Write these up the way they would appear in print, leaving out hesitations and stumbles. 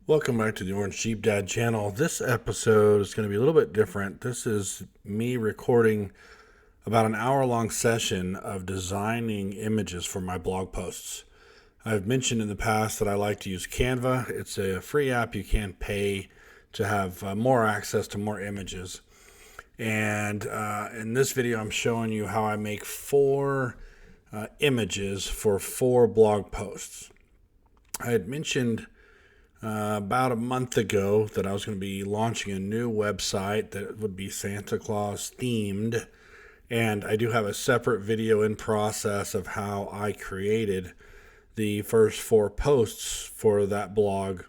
Welcome back to the Orange Sheep Dad channel. This episode is going to be a little bit different. This is me recording about an hour-long session of designing images for my blog posts. I've mentioned in the past that I like to use Canva. It's a free app you can pay to have more access to more images. And in this video, I'm showing you how I make four images for four blog posts. I had mentioned about a month ago that I was going to be launching a new website that would be Santa Claus themed, and I do have a separate video in process of how I created the first four posts for that blog.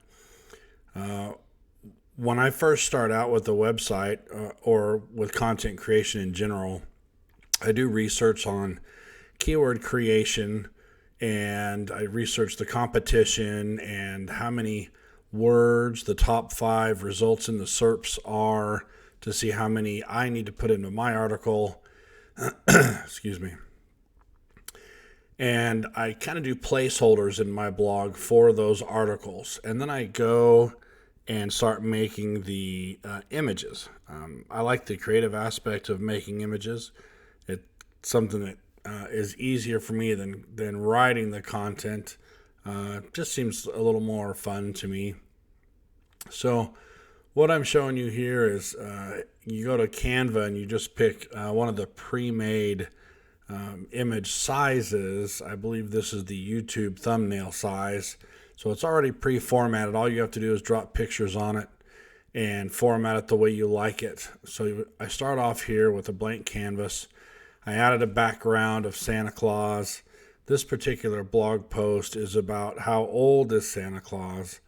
When I first start out with the website or with content creation in general, I do research on keyword creation, and I research the competition and how many words the top 5 results in the SERPs are to see how many I need to put into my article. Excuse me. And I kind of do placeholders in my blog for those articles. And then I go and start making the images. I like the creative aspect of making images. It's something that is easier for me than writing the content. Just seems a little more fun to me. So what I'm showing you here is you go to Canva and you just pick one of the pre-made image sizes. I believe this is the YouTube thumbnail size. So it's already pre-formatted. All you have to do is drop pictures on it and format it the way you like it. So I start off here with a blank canvas. I added a background of Santa Claus. This particular blog post is about how old is Santa Claus.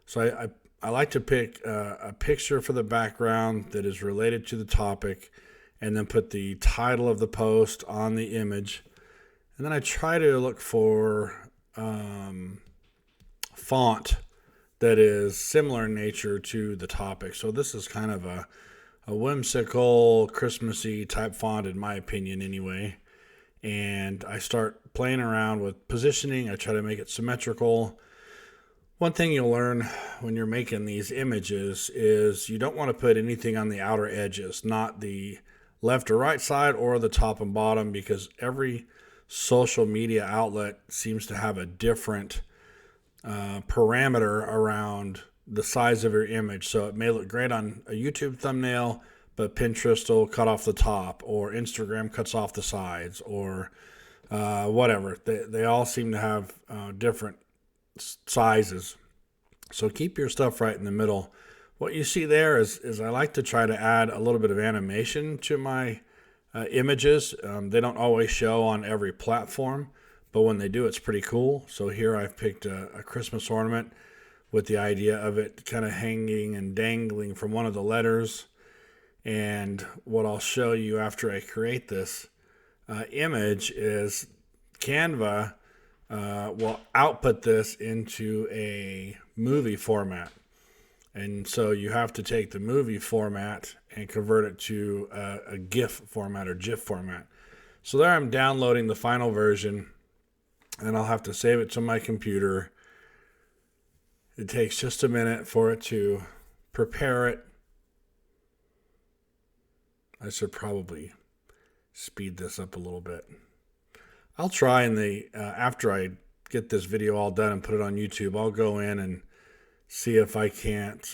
So I like to pick a picture for the background that is related to the topic and then put the title of the post on the image. And then I try to look for font that is similar in nature to the topic. So this is kind of a whimsical, Christmassy type font in my opinion anyway. And I start playing around with positioning. I try to make it symmetrical. One thing you'll learn when you're making these images is you don't want to put anything on the outer edges, not the left or right side or the top and bottom, because every social media outlet seems to have a different parameter around the size of your image. So it may look great on a YouTube thumbnail, but Pinterest will cut off the top, or Instagram cuts off the sides, or whatever. They all seem to have different sizes. So keep your stuff right in the middle. What you see there is I like to try to add a little bit of animation to my images. They don't always show on every platform, but when they do, it's pretty cool. So here I've picked a Christmas ornament with the idea of it kind of hanging and dangling from one of the letters. And what I'll show you after I create this image is Canva will output this into a movie format. And so you have to take the movie format and convert it to a GIF format or GIF format. So there I'm downloading the final version, and I'll have to save it to my computer. It takes just a minute for it to prepare it. I should probably speed this up a little bit. I'll try in the after I get this video all done and put it on YouTube, I'll go in and see if I can't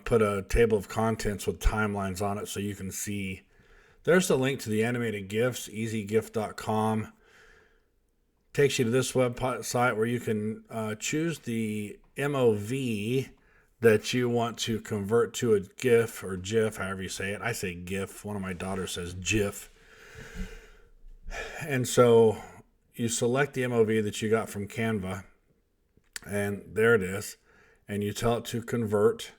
put a table of contents with timelines on it so you can see. There's the link to the animated GIFs, easygif.com. Takes you to this website where you can choose the MOV that you want to convert to a GIF or GIF, however you say it. I say GIF. One of my daughters says GIF. And so you select the MOV that you got from Canva, and there it is. And you tell it to convert.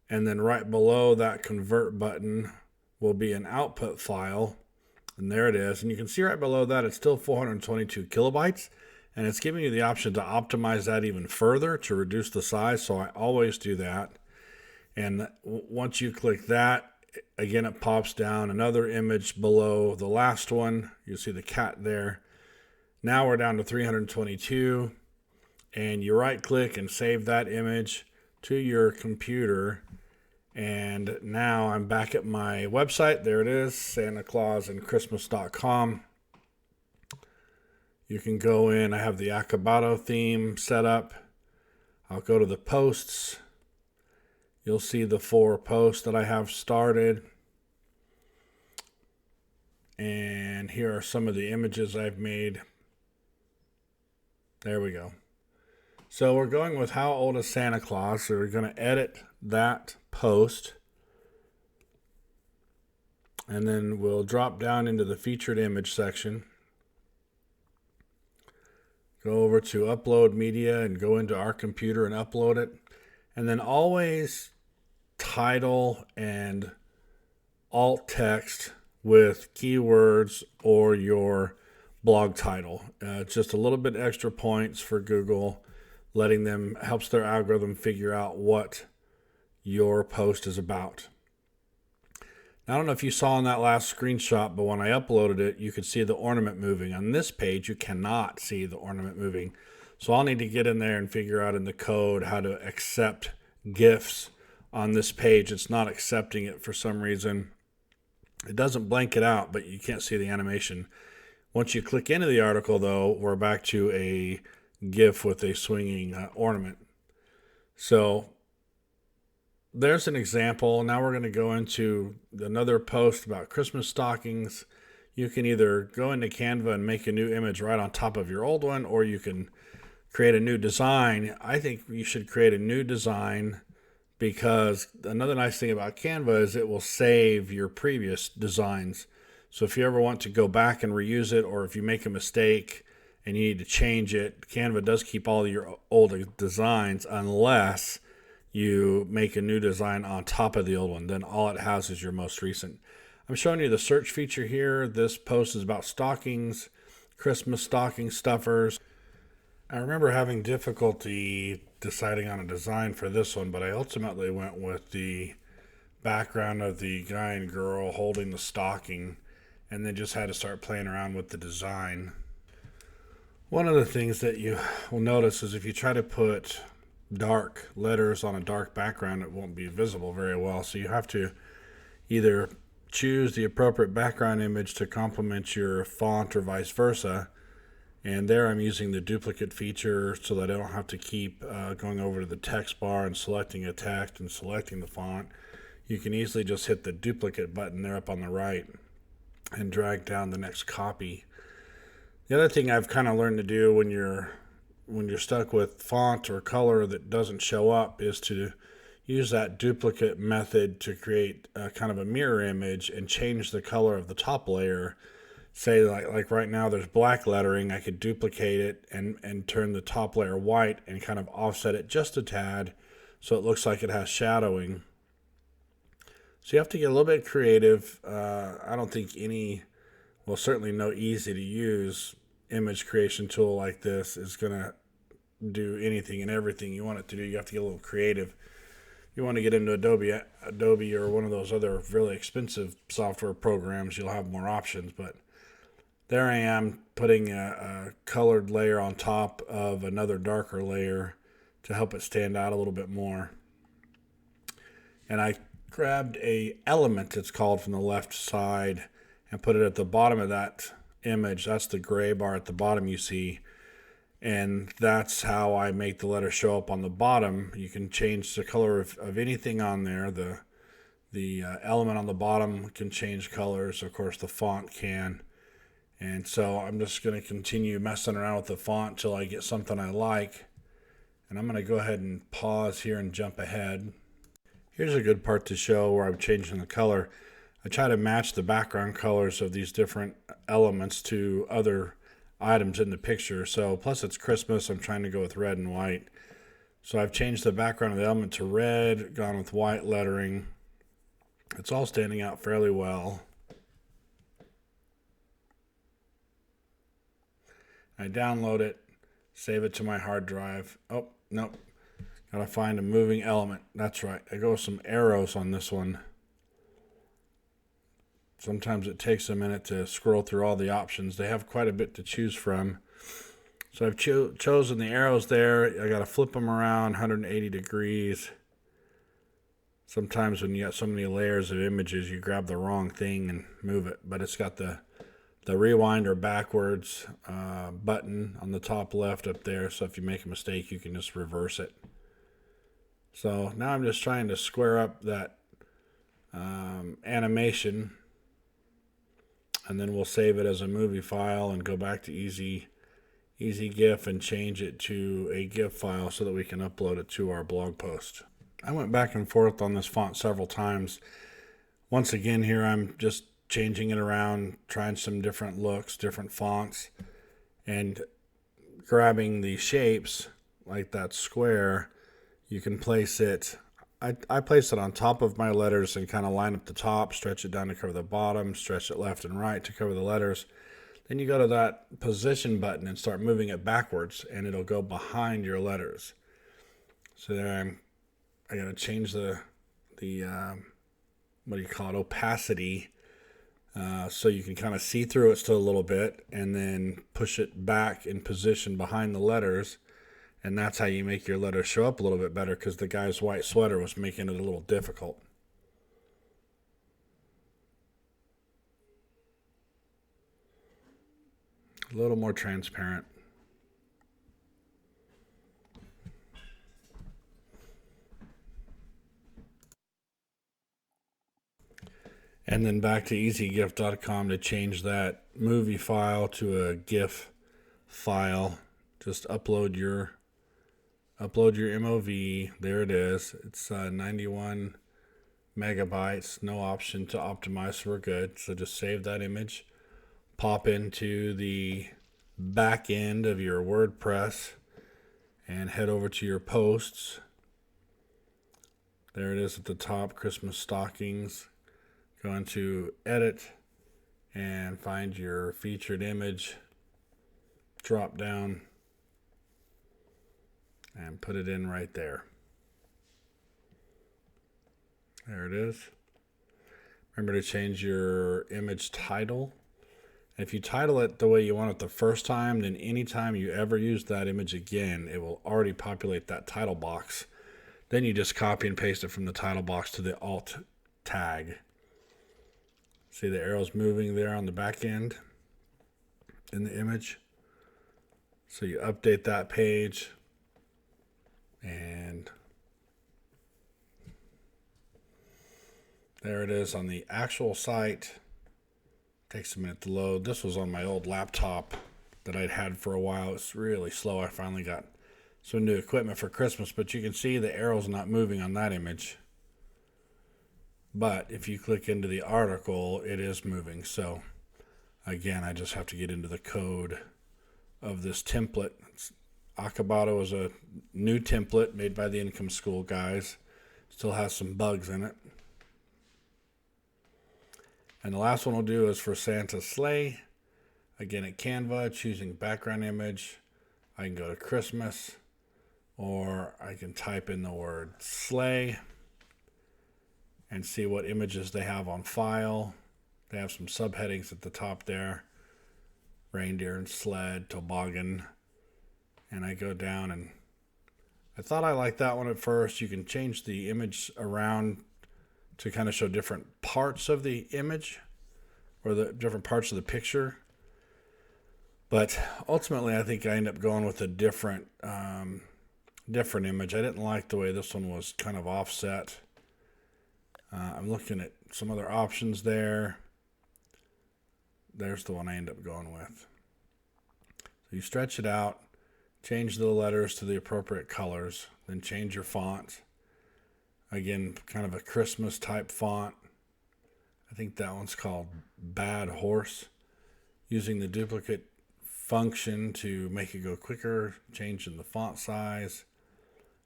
And then right below that convert button will be an output file. And there it is. And you can see right below that it's still 422 kilobytes. And it's giving you the option to optimize that even further to reduce the size. So I always do that. And once you click that, again, it pops down another image below the last one. You see the cat there. Now we're down to 322. And you right click and save that image. to your computer. And now I'm back at my website. There it is, SantaClausandChristmas.com. You can go in. I have the Acabado theme set up. I'll go to the posts. You'll see the 4 posts that I have started. And here are some of the images I've made. There we go. So we're going with How Old is Santa Claus? So we're going to edit that post. And then we'll drop down into the featured image section. Go over to upload media and go into our computer and upload it. And then always title and alt text with keywords or your blog title. Just a little bit extra points for Google, letting them, helps their algorithm figure out what your post is about. Now, I don't know if you saw in that last screenshot, but when I uploaded it, you could see the ornament moving. On this page, you cannot see the ornament moving. So I'll need to get in there and figure out in the code how to accept GIFs on this page. It's not accepting it for some reason. It doesn't blank it out, but you can't see the animation. Once you click into the article, though, we're back to a GIF with a swinging ornament. So there's an example. Now we're going to go into another post about Christmas stockings. You can either go into Canva and make a new image right on top of your old one, or you can create a new design. I think you should create a new design, because another nice thing about Canva is it will save your previous designs. So if you ever want to go back and reuse it, or if you make a mistake and you need to change it, Canva does keep all your old designs unless you make a new design on top of the old one. Then all it has is your most recent. I'm showing you the search feature here. This post is about stockings, Christmas stocking stuffers. I remember having difficulty deciding on a design for this one, but I ultimately went with the background of the guy and girl holding the stocking, and then just had to start playing around with the design. One of the things that you will notice is if you try to put dark letters on a dark background, it won't be visible very well. So you have to either choose the appropriate background image to complement your font or vice versa. And there I'm using the duplicate feature so that I don't have to keep going over to the text bar and selecting a text and selecting the font. You can easily just hit the duplicate button there up on the right and drag down the next copy. The other thing I've kind of learned to do when you're stuck with font or color that doesn't show up is to use that duplicate method to create kind of a mirror image and change the color of the top layer. Say like right now there's black lettering, I could duplicate it and turn the top layer white and kind of offset it just a tad so it looks like it has shadowing. So you have to get a little bit creative. I don't think certainly no easy to use image creation tool like this is going to do anything and everything you want it to do. You have to get a little creative. You want to get into Adobe or one of those other really expensive software programs, you'll have more options. But there I am putting a colored layer on top of another darker layer to help it stand out a little bit more. And I grabbed a element, it's called, from the left side and put it at the bottom of that image. That's the gray bar at the bottom you see. And that's how I make the letter show up on the bottom. You can change the color of anything on there. The element on the bottom can change colors. Of course, the font can. And so I'm just going to continue messing around with the font till I get something I like. And I'm going to go ahead and pause here and jump ahead. Here's a good part to show where I'm changing the color. I try to match the background colors of these different elements to other items in the picture. So plus it's Christmas, I'm trying to go with red and white. So I've changed the background of the element to red, gone with white lettering. It's all standing out fairly well. I download it, save it to my hard drive. Oh, nope. Gotta find a moving element. That's right. I go with some arrows on this one. Sometimes it takes a minute to scroll through all the options. They have quite a bit to choose from. So I've chosen the arrows there. I got to flip them around 180 degrees. Sometimes when you got so many layers of images, you grab the wrong thing and move it. But it's got the rewind or backwards button on the top left up there. So if you make a mistake, you can just reverse it. So now I'm just trying to square up that animation. And then we'll save it as a movie file and go back to Easy GIF and change it to a GIF file so that we can upload it to our blog post. I went back and forth on this font several times. Once again here I'm just changing it around, trying some different looks, different fonts, and grabbing the shapes like that square. You can place it, I place it on top of my letters and kind of line up the top, stretch it down to cover the bottom, stretch it left and right to cover the letters. Then you go to that position button and start moving it backwards, and it'll go behind your letters. So there I got to change the what do you call it, opacity, so you can kind of see through it still a little bit, and then push it back in position behind the letters, and that's how you make your letters show up a little bit better, because the guy's white sweater was making it a little difficult. A little more transparent. And then back to easygif.com to change that movie file to a GIF file. Just upload your MOV. There it is. It's 91 megabytes. No option to optimize, so we're good. So just save that image. Pop into the back end of your WordPress and head over to your posts. There it is at the top, Christmas stockings. Go into edit and find your featured image. Drop down and put it in right there. There it is. Remember to change your image title. If you title it the way you want it the first time, then anytime you ever use that image again, it will already populate that title box. Then you just copy and paste it from the title box to the alt tag. See the arrows moving there on the back end in the image. So you update that page, and there it is on the actual site. Takes a minute to load. This was on my old laptop that I'd had for a while. It's really slow. I finally got some new equipment for Christmas, but you can see the arrows not moving on that image. But if you click into the article, it is moving. So again, I just have to get into the code of this template. Acabado is a new template made by the Income School guys. Still has some bugs in it. And the last one we'll do is for Santa's sleigh. Again, at Canva, choosing background image. I can go to Christmas, or I can type in the word sleigh and see what images they have on file. They have some subheadings at the top there. Reindeer and sled, toboggan. And I go down, and I thought I liked that one at first. You can change the image around to kind of show different parts of the image or the different parts of the picture. But ultimately, I think I end up going with a different image. I didn't like the way this one was kind of offset. I'm looking at some other options there. There's the one I end up going with. So you stretch it out, change the letters to the appropriate colors, then change your font. Again, kind of a Christmas type font. I think that one's called Bad Horse. Using the duplicate function to make it go quicker, changing the font size,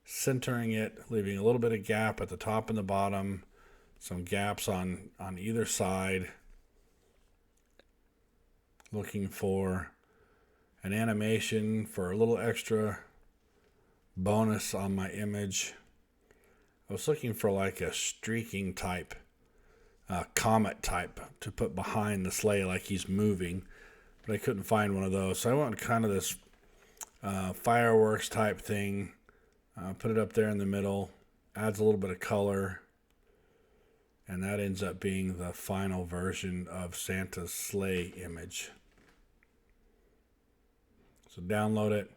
centering it, leaving a little bit of gap at the top and the bottom, some gaps on either side. Looking for an animation for a little extra bonus on my image. I was looking for like a streaking type, comet type to put behind the sleigh like he's moving, but I couldn't find one of those. So I went kind of this fireworks type thing. Put it up there in the middle, adds a little bit of color, and that ends up being the final version of Santa's sleigh image. So download it,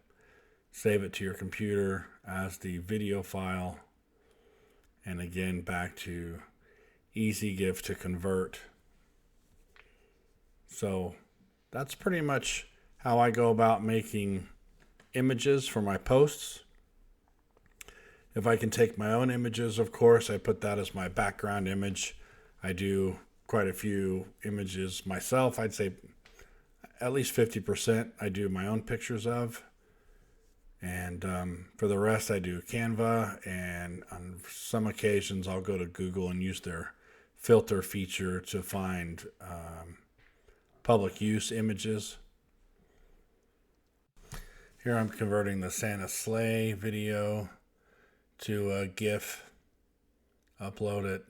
save it to your computer as the video file, and again back to easy gift to convert. So that's pretty much how I go about making images for my posts. If I can take my own images, of course, I put that as my background image. I do quite a few images myself. I'd say at least 50% I do my own pictures of. And for the rest, I do Canva. And on some occasions, I'll go to Google and use their filter feature to find public use images. Here I'm converting the Santa sleigh video to a GIF, upload it.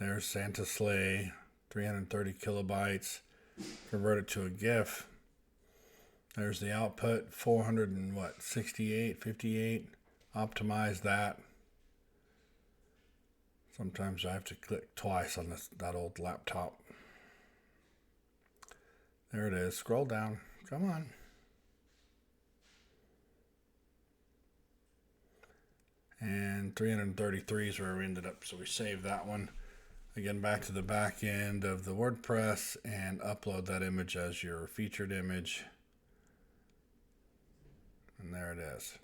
There's Santa sleigh, 330 kilobytes. Convert it to a GIF. There's the output, 468, 58. Optimize that. Sometimes I have to click twice on that old laptop. There it is. Scroll down. Come on. And 333 is where we ended up, so we saved that one. Again, back to the back end of the WordPress and upload that image as your featured image. And there it is.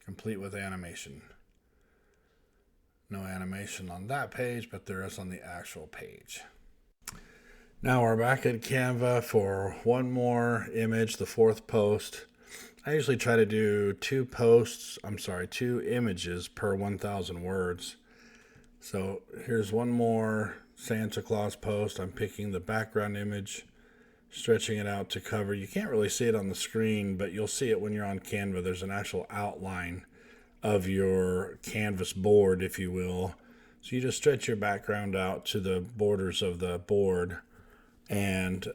Complete with animation. No animation on that page, but there is on the actual page. Now we're back at Canva for one more image, the fourth post. I usually try to do two images per 1,000 words. So here's one more Santa Claus post. I'm picking the background image, stretching it out to cover. You can't really see it on the screen, but you'll see it when you're on Canva. There's an actual outline of your canvas board, if you will. So you just stretch your background out to the borders of the board, and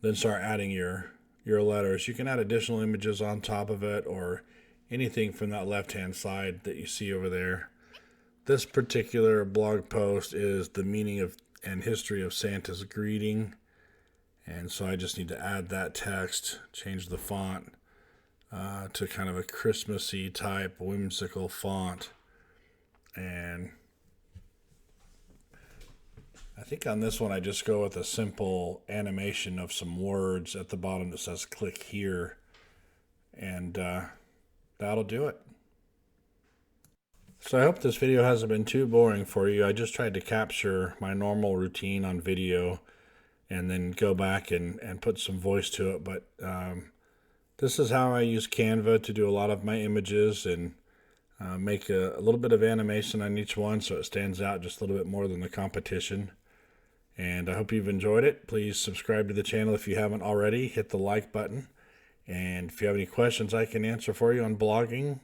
then start adding your letters. You can add additional images on top of it, or anything from that left-hand side that you see over there. This particular blog post is the meaning of and history of Santa's greeting. And so I just need to add that text, change the font to kind of a Christmassy type whimsical font. And I think on this one I just go with a simple animation of some words at the bottom that says click here. And that'll do it. So I hope this video hasn't been too boring for you. I just tried to capture my normal routine on video and then go back and put some voice to it. But this is how I use Canva to do a lot of my images, and make a little bit of animation on each one so it stands out just a little bit more than the competition. And I hope you've enjoyed it. Please subscribe to the channel if you haven't already. Hit the like button. And if you have any questions I can answer for you on blogging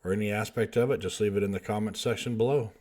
or any aspect of it, just leave it in the comments section below.